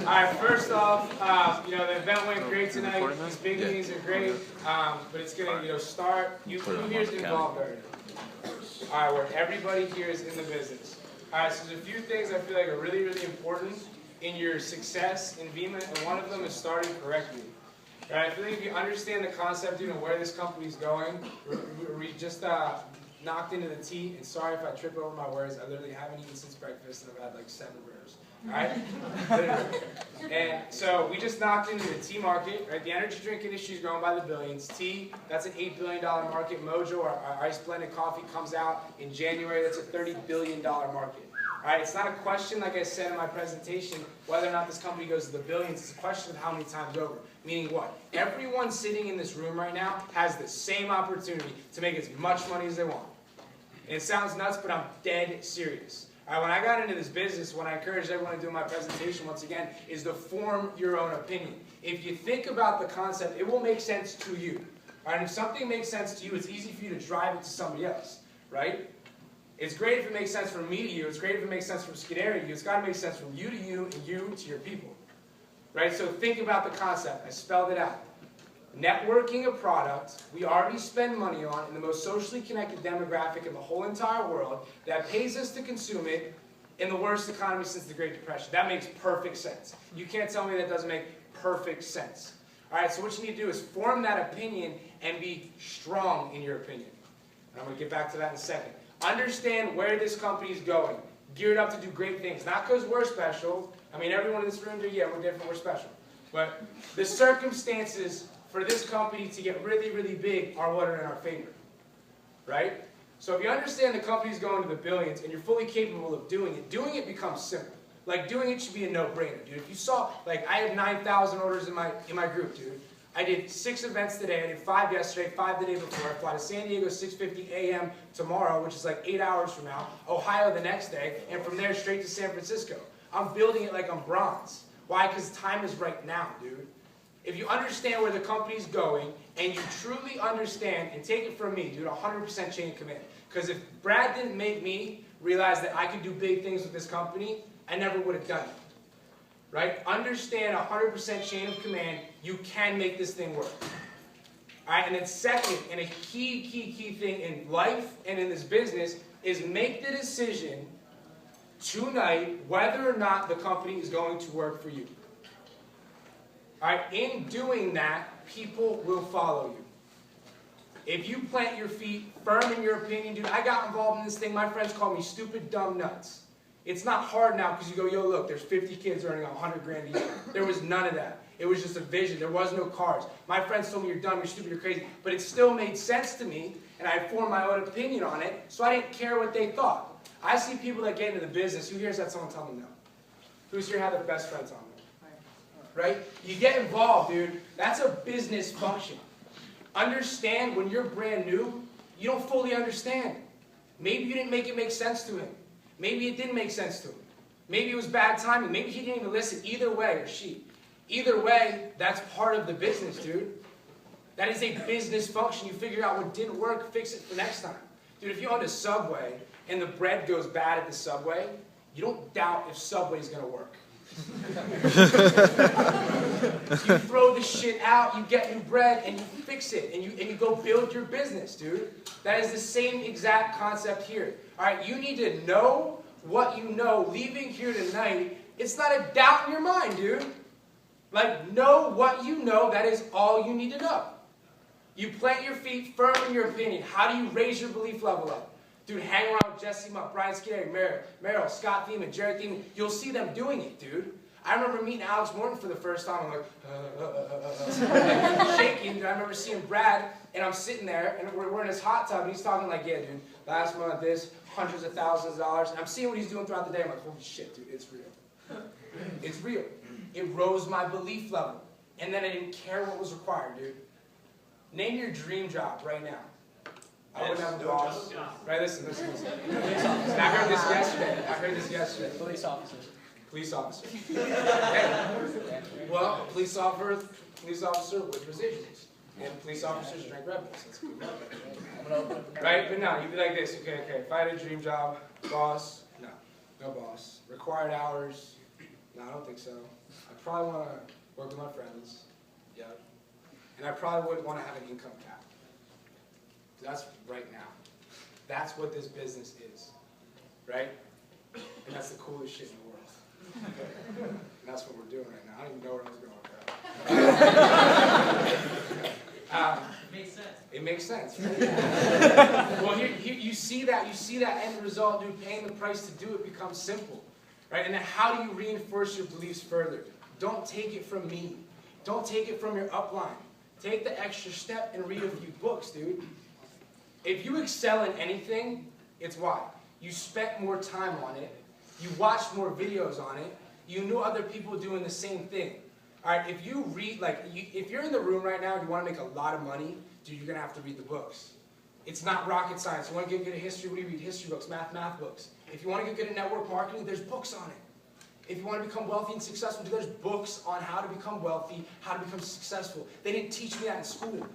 right, first off, the event went great tonight. These big meetings are great, but it's going to, start. Who here is involved already? All right, where everybody here is in the business. All right, so there's a few things I feel like are really, really important in your success in Vemma, and one of them is starting correctly. All right, I feel like if you understand the concept, where this company is going, we just knocked into the T, and sorry if I trip over my words, I literally haven't eaten since breakfast, and I've had like 7 burgers. All right? Literally. And so we just knocked into the tea market, right? The energy drink industry is growing by the billions. Tea, that's an $8 billion market. Mojo, our ice blended coffee, comes out in January. That's a $30 billion market. All right? It's not a question, like I said in my presentation, whether or not this company goes to the billions. It's a question of how many times over. Meaning what? Everyone sitting in this room right now has the same opportunity to make as much money as they want. And it sounds nuts, but I'm dead serious. All right, when I got into this business, what I encouraged everyone to do in my presentation, once again, is to form your own opinion. If you think about the concept, it will make sense to you. All right, if something makes sense to you, it's easy for you to drive it to somebody else, right? It's great if it makes sense from me to you. It's great if it makes sense from Scuderi to you. It's got to make sense from you to you and you to your people, right? So think about the concept. I spelled it out. Networking a product we already spend money on in the most socially connected demographic in the whole entire world that pays us to consume it in the worst economy since the Great Depression. That makes perfect sense. You can't tell me that doesn't make perfect sense. All right, so what you need to do is form that opinion and be strong in your opinion. And I'm going to get back to that in a second. Understand where this company is going. Geared up to do great things. Not because we're special. I mean, everyone in this room, yeah, we're different, we're special. But the circumstances for this company to get really, really big are what are in our favor, right? So if you understand the company's going to the billions and you're fully capable of doing it becomes simple. Like, doing it should be a no-brainer, dude. If you saw, like, I have 9,000 orders in my group, dude. I did 6 events today. I did 5 yesterday, 5 the day before. I fly to San Diego 6:50 a.m. tomorrow, which is like 8 hours from now. Ohio the next day, and from there straight to San Francisco. I'm building it like I'm bronze. Why? Because time is right now, dude. If you understand where the company's going, and you truly understand, and take it from me, dude, 100% chain of command. Because if Brad didn't make me realize that I could do big things with this company, I never would have done it. Right? Understand 100% chain of command, you can make this thing work. All right, and then second, and a key thing in life and in this business, is make the decision tonight whether or not the company is going to work for you. All right, in doing that, people will follow you. If you plant your feet firm in your opinion, dude, I got involved in this thing. My friends call me stupid, dumb nuts. It's not hard now because you go, yo, look, there's 50 kids earning 100 grand a year. There was none of that. It was just a vision. There was no cars. My friends told me, you're dumb, you're stupid, you're crazy. But it still made sense to me, and I formed my own opinion on it, so I didn't care what they thought. I see people that get into the business. Who here's that someone tell me no? Who's here had their best friend tell me? Right? You get involved, dude. That's a business function. Understand when you're brand new, you don't fully understand. Maybe you didn't make it make sense to him. Maybe it didn't make sense to him. Maybe it was bad timing. Maybe he didn't even listen. Either way, or she. Either way, that's part of the business, dude. That is a business function. You figure out what didn't work, fix it for next time. Dude, if you own a Subway and the bread goes bad at the Subway, you don't doubt if Subway's going to work. You throw the shit out, you get new bread, and you fix it, and you go build your business, dude. That is the same exact concept here. All right, you need to know what you know. Leaving here tonight, it's not a doubt in your mind, dude. Like, know what you know. That is all you need to know. You plant your feet firm in your opinion. How do you raise your belief level up? Dude, hang around with Jesse Mupp, Brian Scuderi, Merrill, Scott Thiemann, Jared Thiemann. You'll see them doing it, dude. I remember meeting Alex Morton for the first time. I'm like, shaking. Dude, I remember seeing Brad, and I'm sitting there, and we're in his hot tub, and he's talking like, yeah, dude, last month this, hundreds of thousands of dollars. And I'm seeing what he's doing throughout the day. I'm like, holy shit, dude, it's real. It's real. It rose my belief level. And then I didn't care what was required, dude. Name your dream job right now. I wouldn't have a boss. Right, listen. I heard this yesterday. Police officer. Police officer. Hey. Well, police officer with residuals. And police officers drink Red Bulls. Right? But no, you'd be like this. Okay. If I had a dream job, boss, no boss. Required hours, No, I don't think so. I probably want to work with my friends. Yeah. And I probably would want to have an income cap. That's right now. That's what this business is. Right? And that's the coolest shit in the world. And that's what we're doing right now. I don't even know where I was going with that. Makes sense. It makes sense. Well, here you see that end result, dude. Paying the price to do it becomes simple, right? And then how do you reinforce your beliefs further? Don't take it from me. Don't take it from your upline. Take the extra step and read a few books, dude. If you excel in anything, it's why. You spent more time on it. You watched more videos on it. You knew other people doing the same thing. All right, if you read, if you're in the room right now and you want to make a lot of money, dude, you're going to have to read the books. It's not rocket science. You want to get good at history, what do you read? History books, math books. If you want to get good at network marketing, there's books on it. If you want to become wealthy and successful, dude, there's books on how to become wealthy, how to become successful. They didn't teach me that in school.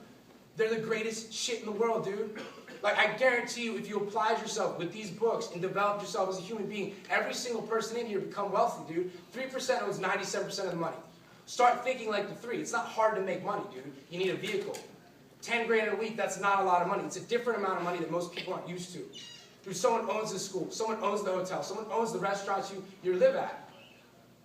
They're the greatest shit in the world, dude. Like, I guarantee you, if you applied yourself with these books and developed yourself as a human being, every single person in here become wealthy, dude. 3% owns 97% of the money. Start thinking like the 3. It's not hard to make money, dude. You need a vehicle. 10 grand a week, that's not a lot of money. It's a different amount of money that most people aren't used to. Dude, someone owns the school. Someone owns the hotel. Someone owns the restaurants you live at.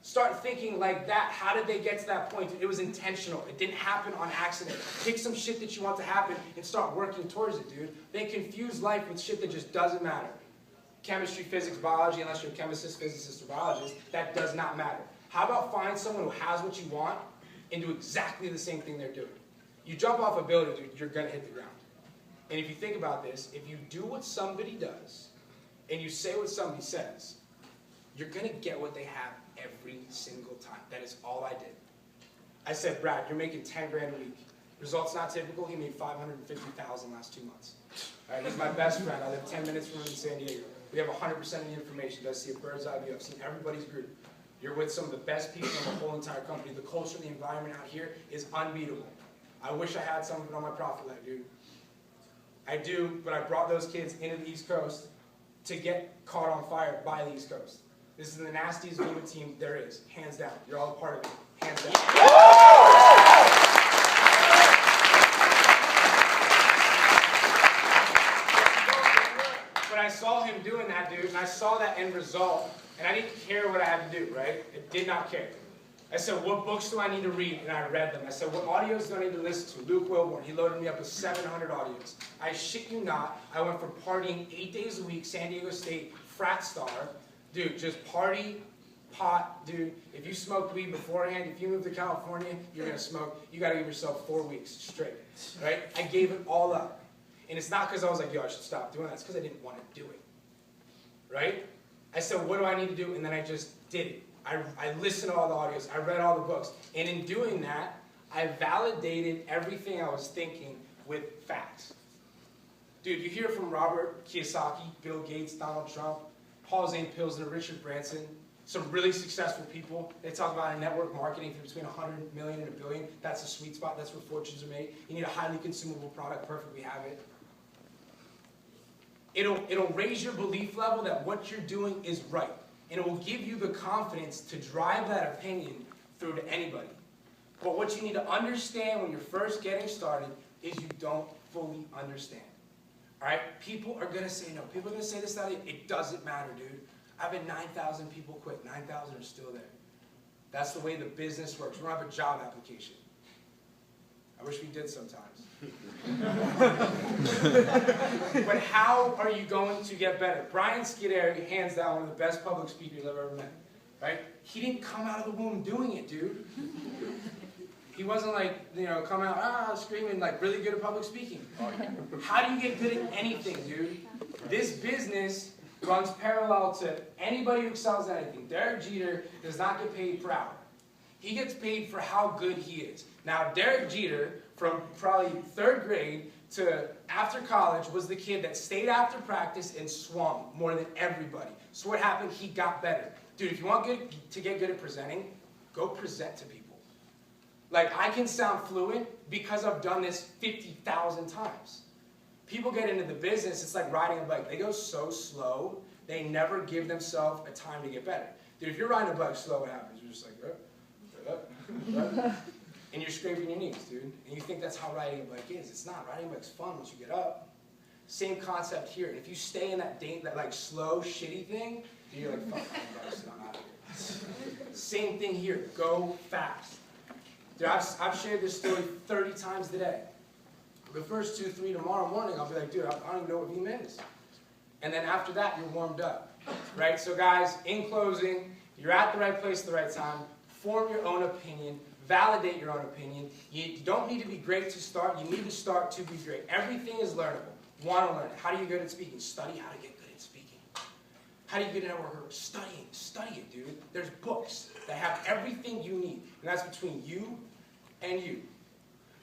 Start thinking like that. How did they get to that point? It was intentional. It didn't happen on accident. Pick some shit that you want to happen and start working towards it, dude. They confuse life with shit that just doesn't matter. Chemistry, physics, biology, unless you're a chemist, physicist, or biologist, that does not matter. How about find someone who has what you want and do exactly the same thing they're doing? You jump off a building, dude, you're going to hit the ground. And if you think about this, if you do what somebody does and you say what somebody says, you're going to get what they have every single time. That is all I did. I said, Brad, you're making 10 grand a week. Results not typical. He made $550,000 last 2 months. All right, he's my best friend. I live 10 minutes from him in San Diego. We have 100% of the information. Does see a bird's eye view. I've seen everybody's group. You're with some of the best people in the whole entire company. The culture and the environment out here is unbeatable. I wish I had some of it on my profit leg, dude. I do, but I brought those kids into the East Coast to get caught on fire by the East Coast. This is the nastiest Vima team there is, hands down. You're all a part of it, hands down. But I saw him doing that, dude, and I saw that end result, and I didn't care what I had to do, right? I did not care. I said, what books do I need to read? And I read them. I said, what audios do I need to listen to? Luke Wilborn, he loaded me up with 700 audios. I shit you not, I went from partying 8 days a week, San Diego State, frat star, dude, just party, pot, dude. If you smoked weed beforehand, if you moved to California, you're going to smoke. You got to give yourself 4 weeks straight, right? I gave it all up. And it's not because I was like, yo, I should stop doing that. It's because I didn't want to do it, right? I said, what do I need to do? And then I just did it. I listened to all the audios. I read all the books. And in doing that, I validated everything I was thinking with facts. Dude, you hear from Robert Kiyosaki, Bill Gates, Donald Trump, Paul Zane Pilsner, Richard Branson, some really successful people. They talk about a network marketing for between 100 million and $1 billion. That's a sweet spot. That's where fortunes are made. You need a highly consumable product. Perfect, we have it. It'll raise your belief level that what you're doing is right. And it will give you the confidence to drive that opinion through to anybody. But what you need to understand when you're first getting started is you don't fully understand. All right? People are going to say no. People are going to say this, that, it doesn't matter, dude. I've had 9,000 people quit. 9,000 are still there. That's the way the business works. We don't have a job application. I wish we did sometimes. But how are you going to get better? Brian Scuderi, hands down, one of the best public speakers I've ever met. Right? He didn't come out of the womb doing it, dude. He wasn't like, you know, come out, screaming, like really good at public speaking. How do you get good at anything, dude? This business runs parallel to anybody who excels at anything. Derek Jeter does not get paid per hour. He gets paid for how good he is. Now, Derek Jeter, from probably 3rd grade to after college, was the kid that stayed after practice and swung more than everybody. So what happened? He got better. Dude, if you want to get good at presenting, go present to people. Like, I can sound fluent because I've done this 50,000 times. People get into the business, it's like riding a bike. They go so slow, they never give themselves a time to get better. Dude, if you're riding a bike slow, what happens? You're just like, and you're scraping your knees, dude. And you think that's how riding a bike is. It's not. Riding a bike's fun once you get up. Same concept here. And if you stay in that like slow, shitty thing, then you're like, fuck, I'm out of here. Same thing here. Go fast. Dude, I've shared this story 30 times today. The first 2, 3 tomorrow morning, I'll be like, dude, I don't even know what VMIN is. And then after that, you're warmed up. Right? So guys, in closing, you're at the right place at the right time. Form your own opinion. Validate your own opinion. You don't need to be great to start. You need to start to be great. Everything is learnable. Want to learn it. How do you get good at speaking? Study how to get good at speaking. How do you get at network? Studying. Study it, dude. There's books that have everything you need. And that's between you and you.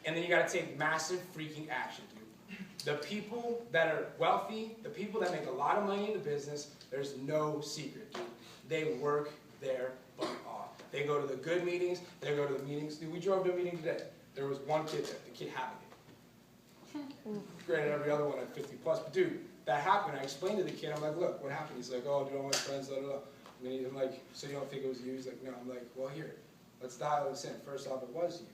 And then you got to take massive freaking action, dude. The people that are wealthy, the people that make a lot of money in the business, there's no secret, dude. They work their butt off. They go to the good meetings. They go to the meetings. Dude, we drove to a meeting today. There was one kid there. The kid having it. Granted, every other one had 50 plus. But dude, that happened. I explained to the kid. I'm like, look, what happened? He's like, oh, dude, all my friends, blah, blah, blah. And then I'm like, so you don't think it was you? He's like, no. I'm like, well, here, let's dial this in. First off, it was you.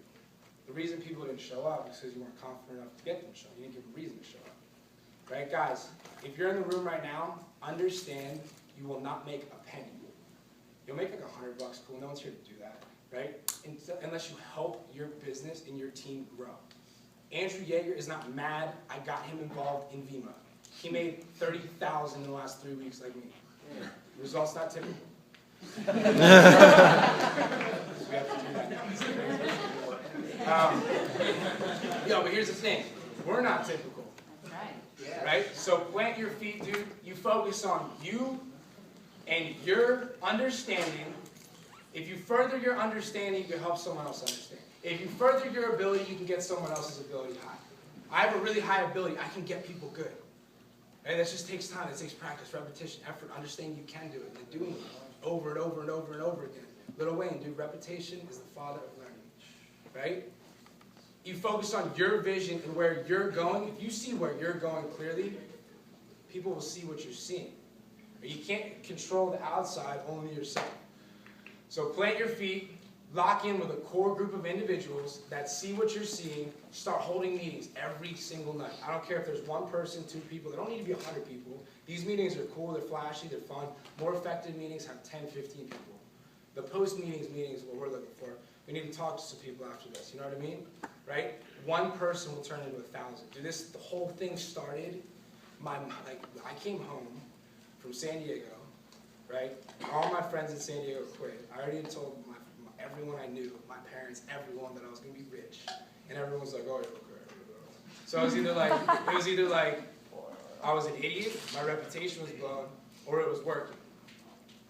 The reason people didn't show up is because you weren't confident enough to get them to show up. You didn't give them a reason to show up. Right, guys? If you're in the room right now, understand you will not make a penny. You'll make like $100 bucks. Cool. No one's here to do that. Right? Unless you help your business and your team grow. Andrew Yeager is not mad I got him involved in Vemma. He made $30,000 in the last 3 weeks like me. The result's not typical. So we have to do that now. But here's the thing. We're not typical. Right? So plant your feet, dude. You focus on you and your understanding. If you further your understanding, you can help someone else understand. If you further your ability, you can get someone else's ability high. I have a really high ability. I can get people good. And that just takes time. It takes practice, repetition, effort, understanding you can do it, and doing it over and over and over and over again. Lil Wayne, dude, repetition is the father of learning. Right? You focus on your vision and where you're going. If you see where you're going clearly, people will see what you're seeing. You can't control the outside, only yourself. So plant your feet, lock in with a core group of individuals that see what you're seeing, start holding meetings every single night. I don't care if there's one person, 2 people, they don't need to be 100 people. These meetings are cool, they're flashy, they're fun. More effective meetings have 10, 15 people. The post-meetings is what we're looking for. We need to talk to some people after this, you know what I mean? Right? One person will turn into 1,000. Dude, the whole thing started, I came home from San Diego, right? All my friends in San Diego quit. I already told everyone I knew, my parents, everyone, that I was going to be rich. And everyone was like, oh, yeah, okay. So it was either like I was an idiot, my reputation was blown, or it was working.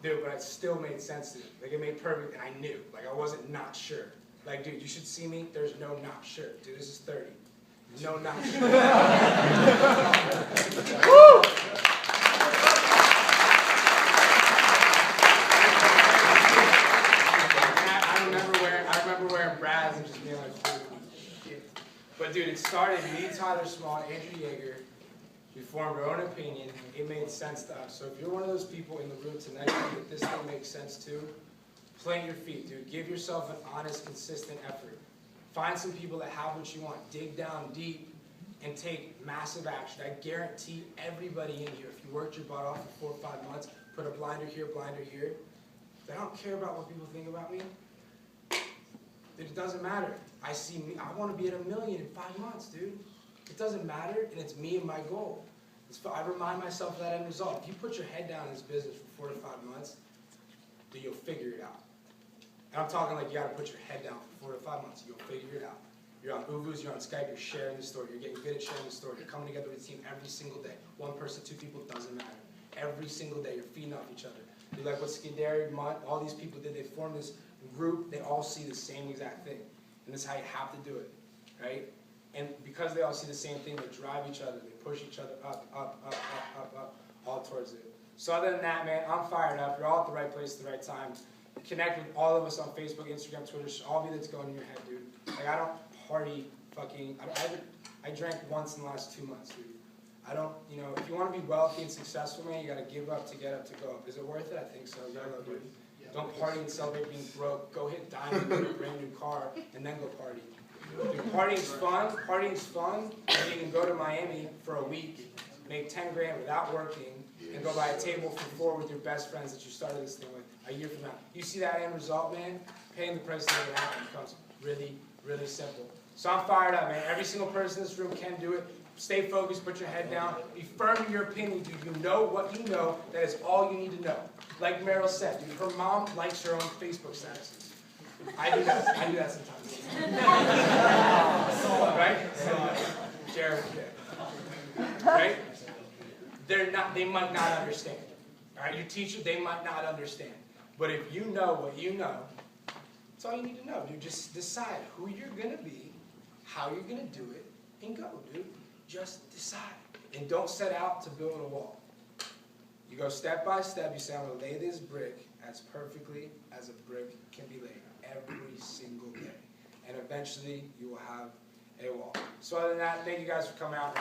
Dude, but it still made sense to me. Like, it made perfect, and I knew. Like, I wasn't not sure. Like, dude, you should see me. There's no not sure. Dude, this is 30. No not sure. Woo! I remember wearing brads and just being like, shit. But dude, it started me, Tyler Small, Andrew Yeager. We formed our own opinion. It made sense to us. So if you're one of those people in the room tonight that this thing makes sense to, plant your feet, dude. Give yourself an honest, consistent effort. Find some people that have what you want. Dig down deep and take massive action. I guarantee everybody in here, if you worked your butt off for 4 or 5 months, put a blinder here, they don't care about what people think about me. It doesn't matter. I want to be at 1 million in 5 months, dude. It doesn't matter, and it's me and my goal. I remind myself of that end result. If you put your head down in this business for 4 to 5 months, then you'll figure it out. And I'm talking like you got to put your head down for 4 to 5 months. You'll figure it out. You're on Uvu's, you're on Skype, you're sharing the story. You're getting good at sharing the story. You're coming together with a team every single day. 1 person, 2 people, doesn't matter. Every single day, you're feeding off each other. You're like what Skidary, Mutt, all these people did. They formed this group. They all see the same exact thing. And this is how you have to do it, right? And because they all see the same thing, they drive each other. They push each other up, all towards it. So other than that, man, I'm fired up. You're all at the right place at the right time. Connect with all of us on Facebook, Instagram, Twitter. Should all be that's going in your head, dude. Like, I don't party I drank once in the last 2 months, dude. I don't, if you want to be wealthy and successful, man, you got to give up to get up to go up. Is it worth it? I think so. Yeah, dude. Don't party and celebrate being broke. Go hit diamonds, get a brand new car, and then go party. Dude, partying's fun, and you can go to Miami for a week, make 10 grand without working, and go buy a table for 4 with your best friends that you started this thing with a year from now. You see that end result, man? Paying the price to make it happen becomes really, really simple. So I'm fired up, man. Every single person in this room can do it. Stay focused, put your head down, be firm in your opinion. Do you know what you know? That is all you need to know. Like Meryl said, dude, her mom likes her own Facebook statuses. I do that sometimes. Right? Jared, right? They might not understand. All right, your teacher, they might not understand. But if you know what you know, that's all you need to know. You just decide who you're going to be, how you're going to do it, and go, dude. Just decide. And don't set out to build a wall. You go step by step. You say, I'm going to lay this brick as perfectly as a brick can be laid every single day. And eventually, you will have a wall. So other than that, thank you guys for coming out.